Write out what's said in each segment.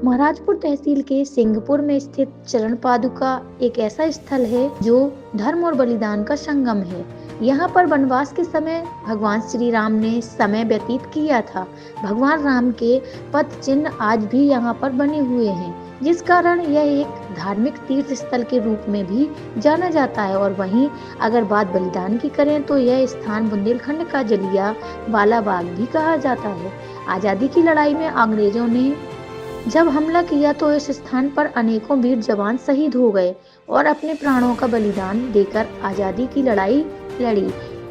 महाराजपुर तहसील के सिंहपुर में स्थित चरण पादुका एक ऐसा स्थल है जो धर्म और बलिदान का संगम है। यहाँ पर वनवास के समय भगवान श्री राम ने समय व्यतीत किया था। भगवान राम के पद चिन्ह आज भी यहाँ पर बने हुए हैं, जिस कारण यह एक धार्मिक तीर्थ स्थल के रूप में भी जाना जाता है। और वहीं अगर बात बलिदान की करें तो यह स्थान बुंदेलखंड का जलियांवाला बाग भी कहा जाता है। आजादी की लड़ाई में अंग्रेजों ने जब हमला किया तो इस स्थान पर अनेकों वीर जवान शहीद हो गए और अपने प्राणों का बलिदान देकर आजादी की लड़ाई लड़ी।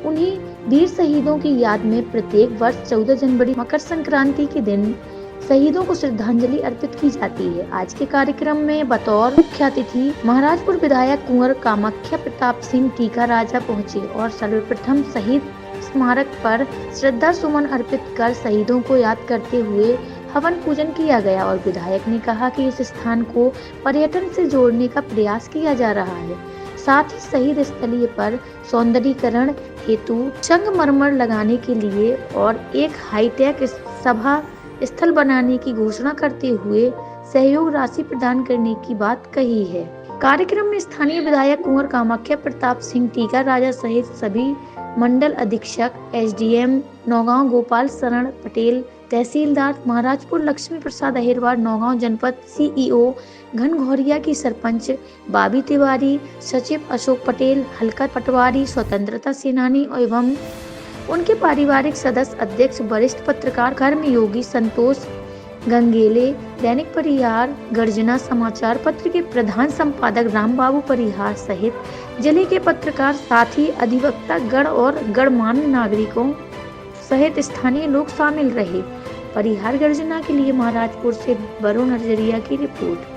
उन्हीं वीर शहीदों की याद में प्रत्येक वर्ष 14 जनवरी मकर संक्रांति के दिन शहीदों को श्रद्धांजलि अर्पित की जाती है। आज के कार्यक्रम में बतौर मुख्य अतिथि महाराजपुर विधायक कुंवर कामाख्या प्रताप सिंह टीका राजा पहुंचे और सर्वप्रथम शहीद स्मारक पर श्रद्धा सुमन अर्पित कर शहीदों को याद करते हुए हवन पूजन किया गया। और विधायक ने कहा कि इस स्थान को पर्यटन से जोड़ने का प्रयास किया जा रहा है। साथ ही शहीद स्थलीय पर सौंदर्यीकरण हेतु संगमरमर लगाने के लिए और एक हाईटेक सभा स्थल बनाने की घोषणा करते हुए सहयोग राशि प्रदान करने की बात कही है। कार्यक्रम में स्थानीय विधायक कुंवर कामाख्या प्रताप सिंह टीका राजा सहित सभी मंडल अधीक्षक, एसडीएम नौगांव गोपाल शरण पटेल, तहसीलदार महाराजपुर लक्ष्मी प्रसाद अहिरवार, नौगांव जनपद सीईओ घनघोरिया की सरपंच बाबी तिवारी, सचिव अशोक पटेल, हल्का पटवारी, स्वतंत्रता सेनानी एवं उनके पारिवारिक सदस्य, अध्यक्ष, वरिष्ठ पत्रकार कर्मयोगी संतोष गंगेले, दैनिक परिहार, गर्जना समाचार पत्र के प्रधान संपादक रामबाबू परिहार सहित जिले के पत्रकार, साथी, अधिवक्ता गण और गणमान्य नागरिकों सहित स्थानीय लोग शामिल रहे। परिहार गर्जना के लिए महाराजपुर से वरुण अर्जरिया की रिपोर्ट।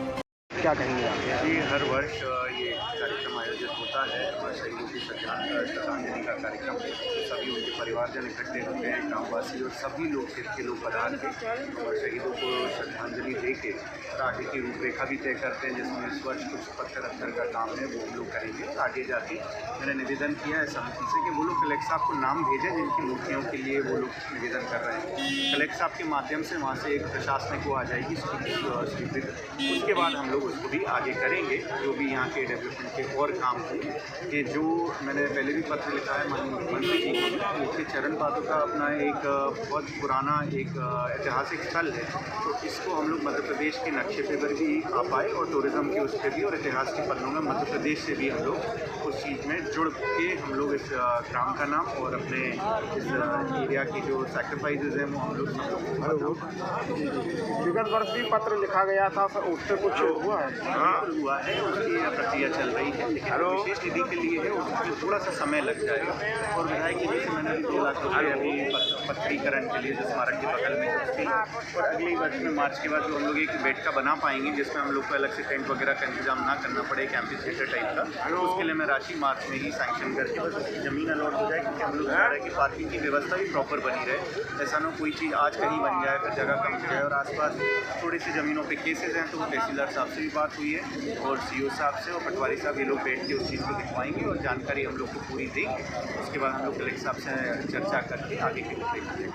क्या कहेंगे आप? जी, हर वर्ष ये कार्यक्रम आयोजित होता है और शहीदों की श्रद्धांजलि का कार्यक्रम है। सभी उनके परिवारजन इकट्ठे होते हैं, गांववासी और सभी लोग क्षेत्र के लोग पधार के और शहीदों को श्रद्धांजलि दे के और आगे की रूपरेखा भी तय करते हैं, जिसमें इस वर्ष कुछ पत्थर अत्थर का काम है वो हम लोग करेंगे। आगे जाके मैंने निवेदन किया है समिति से कि वो लोग कलेक्टर साहब को नाम भेजें जिनकी मूर्तियों के लिए वो लोग निवेदन कर रहे हैं। कलेक्टर साहब के माध्यम से वहाँ से एक प्रशासनिक को आ जाएगी स्वीकृत, उसके बाद हम लोग उसको भी आगे करेंगे। जो भी यहाँ के डेवलपमेंट के और काम थे कि जो मैंने पहले भी पत्र लिखा है माननीय मुख्यमंत्री जी को कि चरण पादुका अपना एक बहुत पुराना एक ऐतिहासिक स्थल है, तो इसको हम लोग मध्य प्रदेश के नक्शे पे पर भी आ पाए और टूरिज़्म के उस पर भी और इतिहास के पन्नों में मध्य प्रदेश से भी हम लोग उस चीज़ में जुड़ के हम लोग इस ग्राम का नाम और अपने इस एरिया की जो सैक्रिफाइसेज हैं वो हम लोग विगत वर्ष भी पत्र लिखा गया था, सर उससे कुछ हुआ है? हाँ, हुआ है, उसकी प्रक्रिया चल रही है, लेकिन विशेष निधि के लिए है उसमें थोड़ा सा समय लग जाएगा। और विधायक जी जैसे मैंने 2 लाख रुपये अभी पत्रीकरण के लिए जो स्मारक के बगल में थी, और अगले वर्ष में मार्च के बाद जो हम लोग एक बेड का बना पाएंगे जिसमें हम लोग को अलग से टेंट वगैरह का इंतजाम ना करना पड़े, एक एम्पी थिएटर टाइप का, तो उसके लिए मैं राशि मार्च में ही सैंक्शन करके बस उसकी ज़मीन अलॉट हो जाए, क्योंकि हम लोग चाह रहे हैं कि पार्किंग की व्यवस्था भी प्रॉपर बनी रहे। ऐसा ना कोई चीज़ आज कहीं बन जाए फिर जगह कम हो जाए। और आसपास थोड़ी सी ज़मीनों पे केसेस हैं, तो वो तहसीलदार साहब से भी बात हुई है और सीओ साहब से और पटवारी साहब, ये लोग बैठ के उस चीज़ को दिखवाएंगे और जानकारी हम लोग को पूरी देंगे। उसके बाद हम लोग कलेक्टर साहब से चर्चा करके आगे की रूपरेखा देंगे।